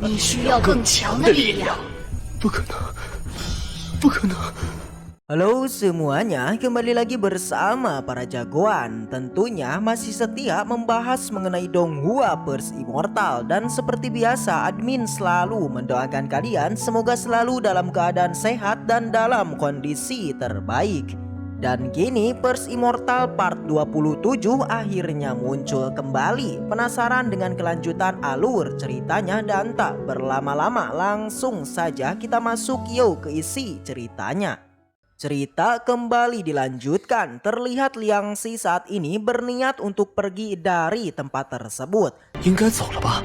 你需要更强的力量。不可能，不可能！ Halo semuanya, kembali lagi bersama para jagoan. Tentunya masih setia membahas mengenai Donghua Pers Immortal. Dan seperti biasa, admin selalu mendoakan kalian semoga selalu dalam keadaan sehat dan dalam kondisi terbaik. Dan kini Pers Immortal part 27 akhirnya muncul kembali. Penasaran dengan kelanjutan alur ceritanya? Dan tak berlama-lama langsung saja kita masuk yuk ke isi ceritanya. Cerita kembali dilanjutkan. Terlihat Liang Xi saat ini berniat untuk pergi dari tempat tersebut. 应该走了吧？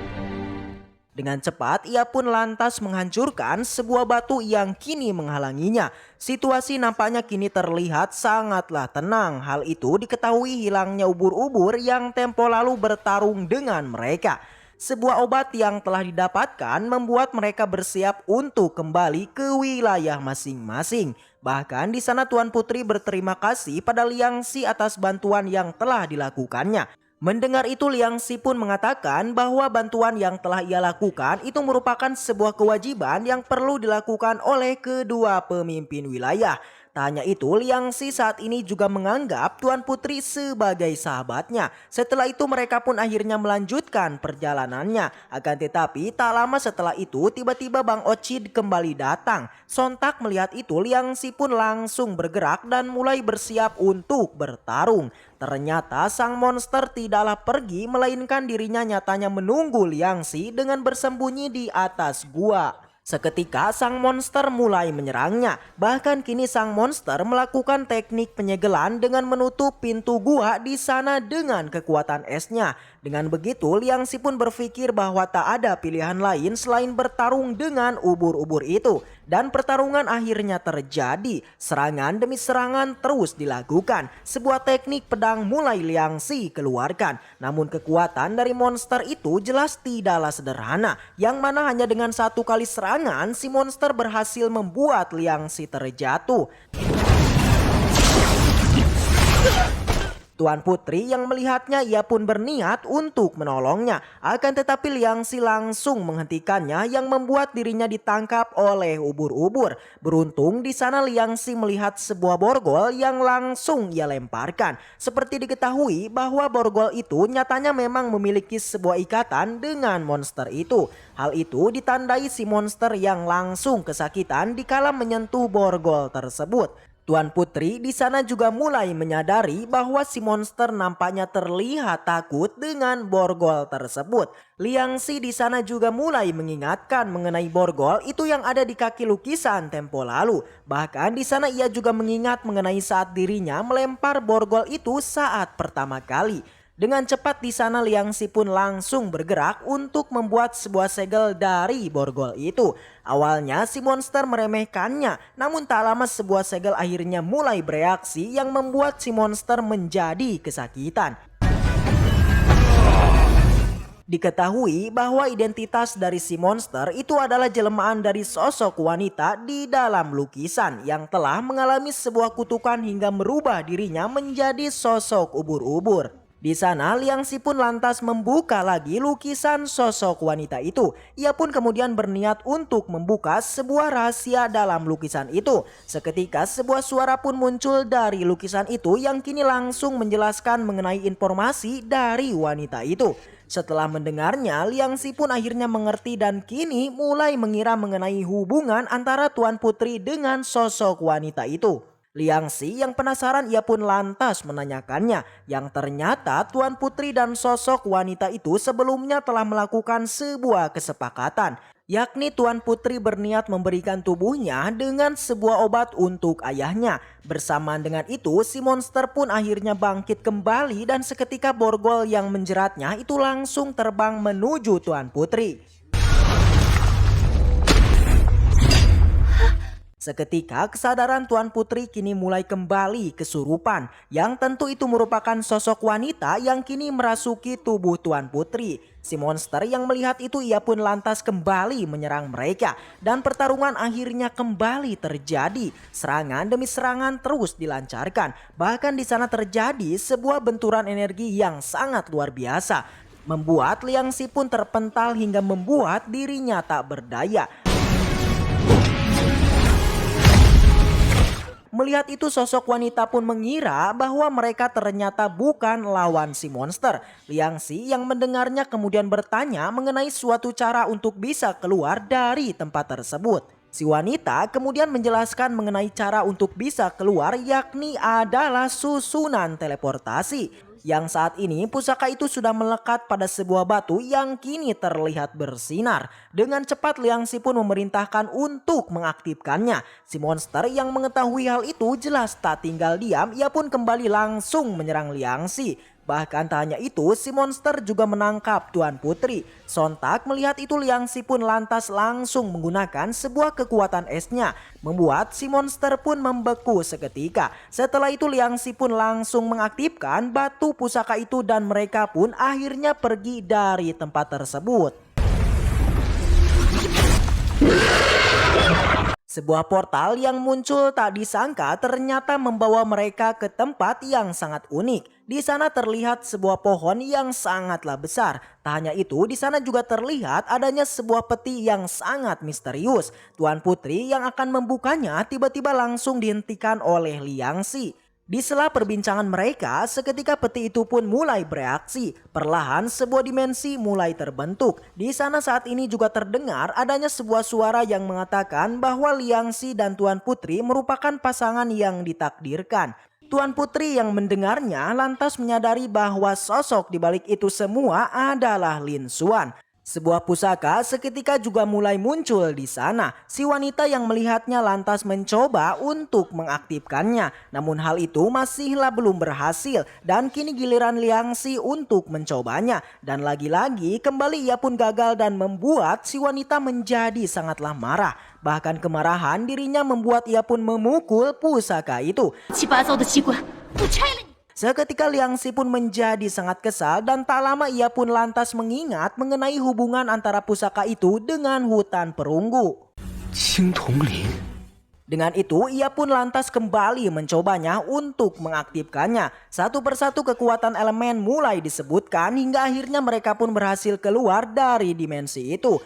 Dengan cepat ia pun lantas menghancurkan sebuah batu yang kini menghalanginya. Situasi nampaknya kini terlihat sangatlah tenang. Hal itu diketahui hilangnya ubur-ubur yang tempo lalu bertarung dengan mereka. Sebuah obat yang telah didapatkan membuat mereka bersiap untuk kembali ke wilayah masing-masing. Bahkan di sana Tuan Putri berterima kasih pada Liang Xi atas bantuan yang telah dilakukannya. Mendengar itu Liang Xi pun mengatakan bahwa bantuan yang telah ia lakukan itu merupakan sebuah kewajiban yang perlu dilakukan oleh kedua pemimpin wilayah. Tak hanya itu, Liang Xi saat ini juga menganggap Tuan Putri sebagai sahabatnya. Setelah itu mereka pun akhirnya melanjutkan perjalanannya. Akan tetapi tak lama setelah itu tiba-tiba Bang Ocid kembali datang. Sontak melihat itu Liang Xi pun langsung bergerak dan mulai bersiap untuk bertarung. Ternyata sang monster tidaklah pergi melainkan dirinya nyatanya menunggu Liang Xi dengan bersembunyi di atas gua. Seketika sang monster mulai menyerangnya. Bahkan kini sang monster melakukan teknik penyegelan dengan menutup pintu gua di sana dengan kekuatan esnya. Dengan begitu Liang Xi pun berpikir bahwa tak ada pilihan lain selain bertarung dengan ubur-ubur itu. Dan pertarungan akhirnya terjadi. Serangan demi serangan terus dilakukan. Sebuah teknik pedang mulai Liang Xi keluarkan. Namun kekuatan dari monster itu jelas tidaklah sederhana. Yang mana hanya dengan satu kali serangan si monster berhasil membuat Liang Xi terjatuh. Tuan Putri yang melihatnya ia pun berniat untuk menolongnya. Akan tetapi Liang Xi langsung menghentikannya yang membuat dirinya ditangkap oleh ubur-ubur. Beruntung di sana Liang Xi melihat sebuah borgol yang langsung ia lemparkan. Seperti diketahui bahwa borgol itu nyatanya memang memiliki sebuah ikatan dengan monster itu. Hal itu ditandai si monster yang langsung kesakitan dikala menyentuh borgol tersebut. Tuan Putri di sana juga mulai menyadari bahwa si monster nampaknya terlihat takut dengan borgol tersebut. Liang Xi di sana juga mulai mengingatkan mengenai borgol itu yang ada di kaki lukisan tempo lalu. Bahkan di sana ia juga mengingat mengenai saat dirinya melempar borgol itu saat pertama kali. Dengan cepat di sana Liang Xi pun langsung bergerak untuk membuat sebuah segel dari borgol itu. Awalnya si monster meremehkannya, namun tak lama sebuah segel akhirnya mulai bereaksi yang membuat si monster menjadi kesakitan. Diketahui bahwa identitas dari si monster itu adalah jelmaan dari sosok wanita di dalam lukisan yang telah mengalami sebuah kutukan hingga merubah dirinya menjadi sosok ubur-ubur. Di sana Liang Xi pun lantas membuka lagi lukisan sosok wanita itu. Ia pun kemudian berniat untuk membuka sebuah rahasia dalam lukisan itu. Seketika sebuah suara pun muncul dari lukisan itu yang kini langsung menjelaskan mengenai informasi dari wanita itu. Setelah mendengarnya Liang Xi pun akhirnya mengerti dan kini mulai mengira mengenai hubungan antara Tuan Putri dengan sosok wanita itu. Liang Xi yang penasaran ia pun lantas menanyakannya yang ternyata Tuan Putri dan sosok wanita itu sebelumnya telah melakukan sebuah kesepakatan. Yakni Tuan Putri berniat memberikan tubuhnya dengan sebuah obat untuk ayahnya. Bersamaan dengan itu si monster pun akhirnya bangkit kembali dan seketika borgol yang menjeratnya itu langsung terbang menuju Tuan Putri. Seketika kesadaran Tuan Putri kini mulai kembali kesurupan, yang tentu itu merupakan sosok wanita yang kini merasuki tubuh Tuan Putri. Si monster yang melihat itu ia pun lantas kembali menyerang mereka dan pertarungan akhirnya kembali terjadi. Serangan demi serangan terus dilancarkan. Bahkan di sana terjadi sebuah benturan energi yang sangat luar biasa, membuat Liangxi pun terpental hingga membuat dirinya tak berdaya. Melihat itu sosok wanita pun mengira bahwa mereka ternyata bukan lawan si monster. Liangxi yang mendengarnya kemudian bertanya mengenai suatu cara untuk bisa keluar dari tempat tersebut. Si wanita kemudian menjelaskan mengenai cara untuk bisa keluar, yakni adalah susunan teleportasi. Yang saat ini pusaka itu sudah melekat pada sebuah batu yang kini terlihat bersinar. Dengan cepat Liangxi pun memerintahkan untuk mengaktifkannya. Si monster yang mengetahui hal itu jelas tak tinggal diam, ia pun kembali langsung menyerang Liangxi. Bahkan tak hanya itu, si monster juga menangkap Tuan Putri. Sontak melihat itu Liangxi pun lantas langsung menggunakan sebuah kekuatan esnya, membuat si monster pun membeku seketika. Setelah itu Liangxi pun langsung mengaktifkan batu pusaka itu dan mereka pun akhirnya pergi dari tempat tersebut. Sebuah portal yang muncul tak disangka ternyata membawa mereka ke tempat yang sangat unik. Di sana terlihat sebuah pohon yang sangatlah besar. Tak hanya itu, di sana juga terlihat adanya sebuah peti yang sangat misterius. Tuan Putri yang akan membukanya tiba-tiba langsung dihentikan oleh Liangxi. Di sela perbincangan mereka, seketika peti itu pun mulai bereaksi. Perlahan sebuah dimensi mulai terbentuk. Di sana saat ini juga terdengar adanya sebuah suara yang mengatakan bahwa Liangxi dan Tuan Putri merupakan pasangan yang ditakdirkan. Tuan Putri yang mendengarnya lantas menyadari bahwa sosok di balik itu semua adalah Lin Xuan. Sebuah pusaka seketika juga mulai muncul di sana. Si wanita yang melihatnya lantas mencoba untuk mengaktifkannya. Namun hal itu masihlah belum berhasil dan kini giliran Liangxi untuk mencobanya. Dan lagi-lagi kembali ia pun gagal dan membuat si wanita menjadi sangatlah marah. Bahkan kemarahan dirinya membuat ia pun memukul pusaka itu. Seketika Liangxi pun menjadi sangat kesal dan tak lama ia pun lantas mengingat mengenai hubungan antara pusaka itu dengan hutan perunggu. Dengan itu ia pun lantas kembali mencobanya untuk mengaktifkannya. Satu persatu kekuatan elemen mulai disebutkan hingga akhirnya mereka pun berhasil keluar dari dimensi itu.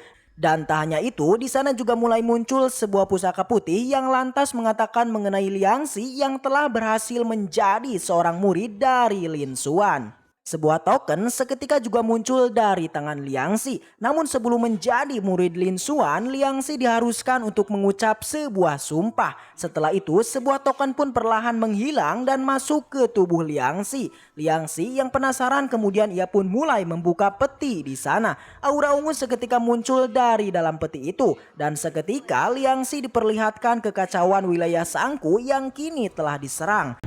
Dan tak hanya itu, di sana juga mulai muncul sebuah pusaka putih yang lantas mengatakan mengenai Liangxi yang telah berhasil menjadi seorang murid dari Lin Xuan. Sebuah token seketika juga muncul dari tangan Liangxi. Namun sebelum menjadi murid Lin Xuan, Liangxi diharuskan untuk mengucap sebuah sumpah. Setelah itu sebuah token pun perlahan menghilang dan masuk ke tubuh Liangxi. Liangxi yang penasaran kemudian ia pun mulai membuka peti di sana. Aura ungu seketika muncul dari dalam peti itu. Dan seketika Liangxi diperlihatkan kekacauan wilayah Sangku yang kini telah diserang.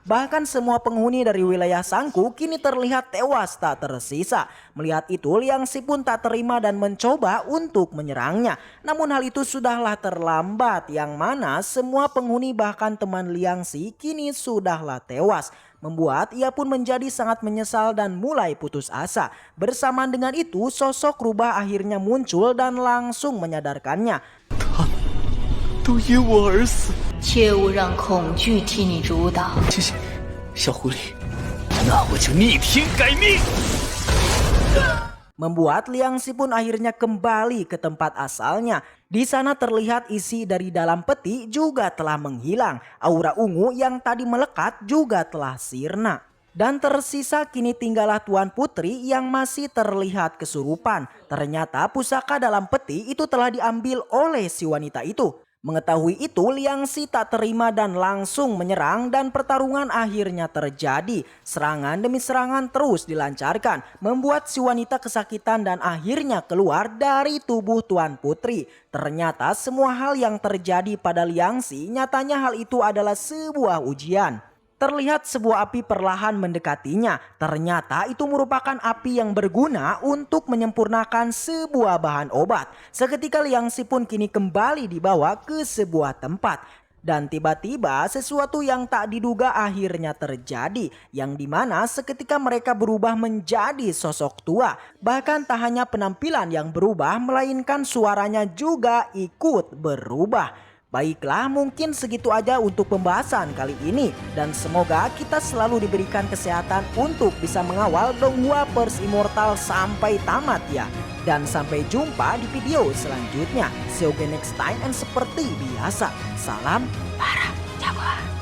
Bahkan semua penghuni dari wilayah Sangku kini terlihat tewas tak tersisa. Melihat itu Liangxi pun tak terima dan mencoba untuk menyerangnya. Namun hal itu sudahlah terlambat, yang mana semua penghuni bahkan teman Liangxi kini sudahlah tewas. Membuat ia pun menjadi sangat menyesal dan mulai putus asa. Bersamaan dengan itu sosok rubah akhirnya muncul dan langsung menyadarkannya. 都因我而死。 切勿让恐惧替你主导。 谢谢，小狐狸，那我就逆天改命。 Membuat Liangxi pun akhirnya kembali ke tempat asalnya. Di sana terlihat isi dari dalam peti juga telah menghilang. Aura ungu yang tadi melekat juga telah sirna. Dan tersisa kini tinggallah Tuan Putri yang masih terlihat kesurupan. Ternyata pusaka dalam peti itu telah diambil oleh si wanita itu. Mengetahui itu Liangxi tak terima dan langsung menyerang dan pertarungan akhirnya terjadi. Serangan demi serangan terus dilancarkan, membuat si wanita kesakitan dan akhirnya keluar dari tubuh Tuan Putri. Ternyata semua hal yang terjadi pada Liangxi nyatanya hal itu adalah sebuah ujian. Terlihat sebuah api perlahan mendekatinya. Ternyata itu merupakan api yang berguna untuk menyempurnakan sebuah bahan obat. Seketika Liang Xi pun kini kembali dibawa ke sebuah tempat. Dan tiba-tiba sesuatu yang tak diduga akhirnya terjadi. Yang dimana seketika mereka berubah menjadi sosok tua. Bahkan tak hanya penampilan yang berubah, melainkan suaranya juga ikut berubah. Baiklah, mungkin segitu aja untuk pembahasan kali ini. Dan semoga kita selalu diberikan kesehatan untuk bisa mengawal Donghua Pers Immortal sampai tamat ya. Dan sampai jumpa di video selanjutnya. See you again next time, and seperti biasa, salam para jagoan.